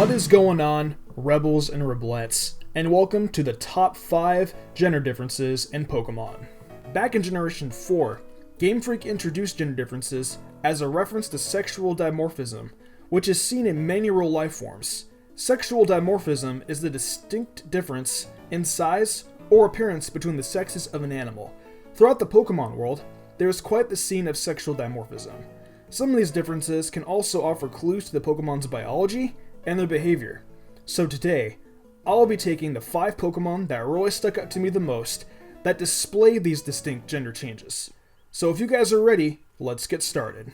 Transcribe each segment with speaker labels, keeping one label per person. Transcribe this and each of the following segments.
Speaker 1: What is going on, rebels and reblettes, and welcome to the top 5 gender differences in Pokemon. Back in Generation 4, Game Freak introduced gender differences as a reference to sexual dimorphism, which is seen in many real life forms. Sexual dimorphism is the distinct difference in size or appearance between the sexes of an animal. Throughout the Pokemon world, there is quite the scene of sexual dimorphism. Some of these differences can also offer clues to the Pokemon's biology and their behavior. So today, I'll be taking the 5 Pokemon that really stuck out to me the most that display these distinct gender changes. So if you guys are ready, let's get started.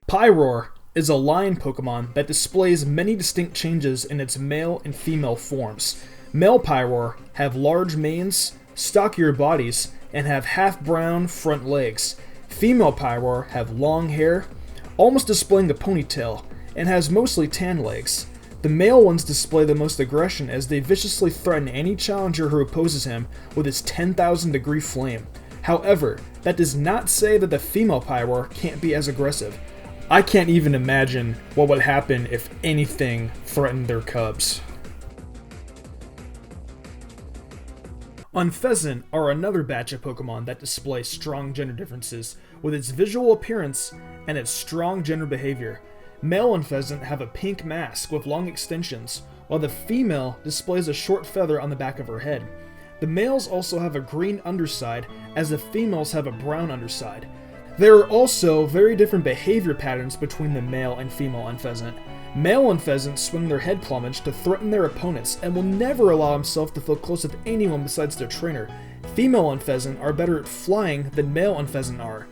Speaker 1: Pyroar is a lion Pokemon that displays many distinct changes in its male and female forms. Male Pyroar have large manes, stockier bodies, and have half-brown front legs. Female Pyroar have long hair, almost displaying a ponytail, and has mostly tan legs. The male ones display the most aggression as they viciously threaten any challenger who opposes him with his 10,000 degree flame. However, that does not say that the female Pyroar can't be as aggressive. I can't even imagine what would happen if anything threatened their cubs. Unfezant are another batch of Pokemon that display strong gender differences with its visual appearance and its strong gender behavior. Male Unfezant have a pink mask with long extensions, while the female displays a short feather on the back of her head. The males also have a green underside, as the females have a brown underside. There are also very different behavior patterns between the male and female Unfezant. Male Unfezant swing their head plumage to threaten their opponents and will never allow himself to feel close with anyone besides their trainer. Female Unfezant are better at flying than male Unfezant are.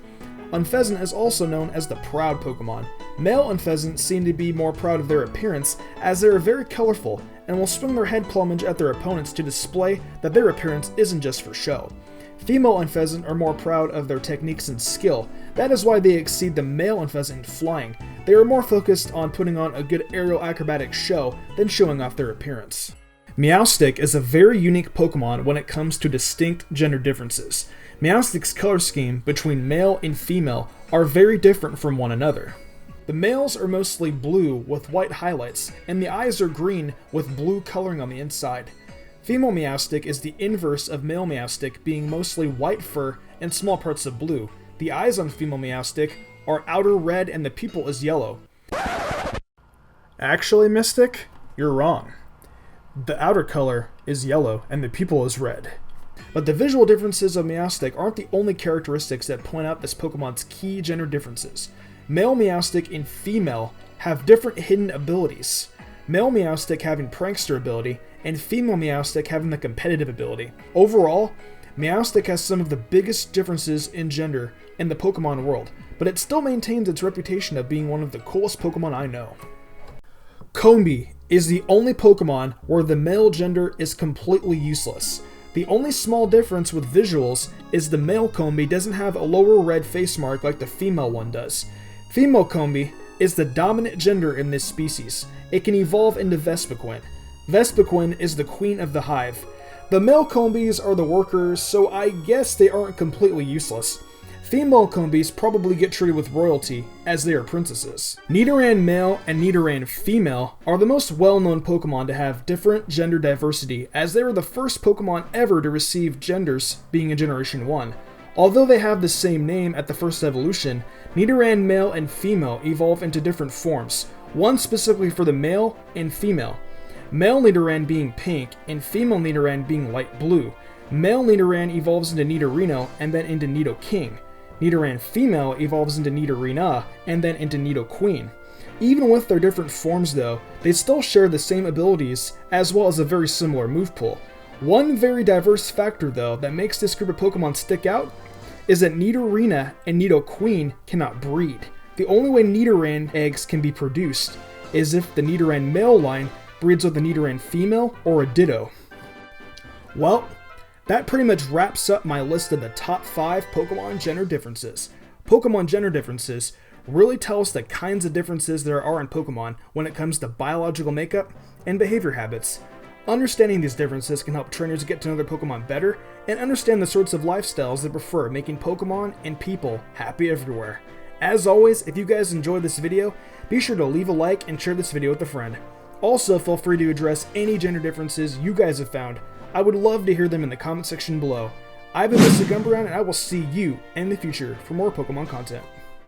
Speaker 1: Unfezant is also known as the proud Pokemon. Male Unfezant seem to be more proud of their appearance as they are very colorful and will swing their head plumage at their opponents to display that their appearance isn't just for show. Female Unfezant are more proud of their techniques and skill. That is why they exceed the male Unfezant in flying. They are more focused on putting on a good aerial acrobatic show than showing off their appearance. Meowstic is a very unique Pokemon when it comes to distinct gender differences. Meowstic's color scheme between male and female are very different from one another. The males are mostly blue with white highlights, and the eyes are green with blue coloring on the inside. Female Meowstic is the inverse of male Meowstic, being mostly white fur and small parts of blue. The eyes on female Meowstic are outer red and the pupil is yellow. Actually, Mystic, you're wrong. The outer color is yellow and the pupil is red. But the visual differences of Meowstic aren't the only characteristics that point out this Pokemon's key gender differences. Male Meowstic and female have different hidden abilities. Male Meowstic having Prankster ability, and female Meowstic having the competitive ability. Overall, Meowstic has some of the biggest differences in gender in the Pokemon world, but it still maintains its reputation of being one of the coolest Pokemon I know. Combee is the only Pokemon where the male gender is completely useless. The only small difference with visuals is the male Combee doesn't have a lower red face mark like the female one does. Female Combee is the dominant gender in this species. It can evolve into Vespiquen. Vespiquen is the queen of the hive. The male Combees are the workers, so I guess they aren't completely useless. Female Combees probably get treated with royalty, as they are princesses. Nidoran male and Nidoran female are the most well-known Pokemon to have different gender diversity, as they were the first Pokemon ever to receive genders being in Generation 1. Although they have the same name at the first evolution, Nidoran male and female evolve into different forms, one specifically for the male and female. Male Nidoran being pink and female Nidoran being light blue. Male Nidoran evolves into Nidorino and then into Nidoking. Nidoran female evolves into Nidorina and then into Nidoqueen. Even with their different forms though, they still share the same abilities as well as a very similar move pool. One very diverse factor though that makes this group of Pokemon stick out is that Nidorina and Nidoqueen cannot breed. The only way Nidoran eggs can be produced is if the Nidoran male line breeds with a Nidoran female or a Ditto. Well, that pretty much wraps up my list of the top 5 Pokemon gender differences. Pokemon gender differences really tell us the kinds of differences there are in Pokemon when it comes to biological makeup and behavior habits. Understanding these differences can help trainers get to know their Pokemon better and understand the sorts of lifestyles they prefer, making Pokemon and people happy everywhere. As always, if you guys enjoyed this video, be sure to leave a like and share this video with a friend. Also, feel free to address any gender differences you guys have found. I would love to hear them in the comment section below. I've been Mr. Gumbaround, and I will see you in the future for more Pokemon content.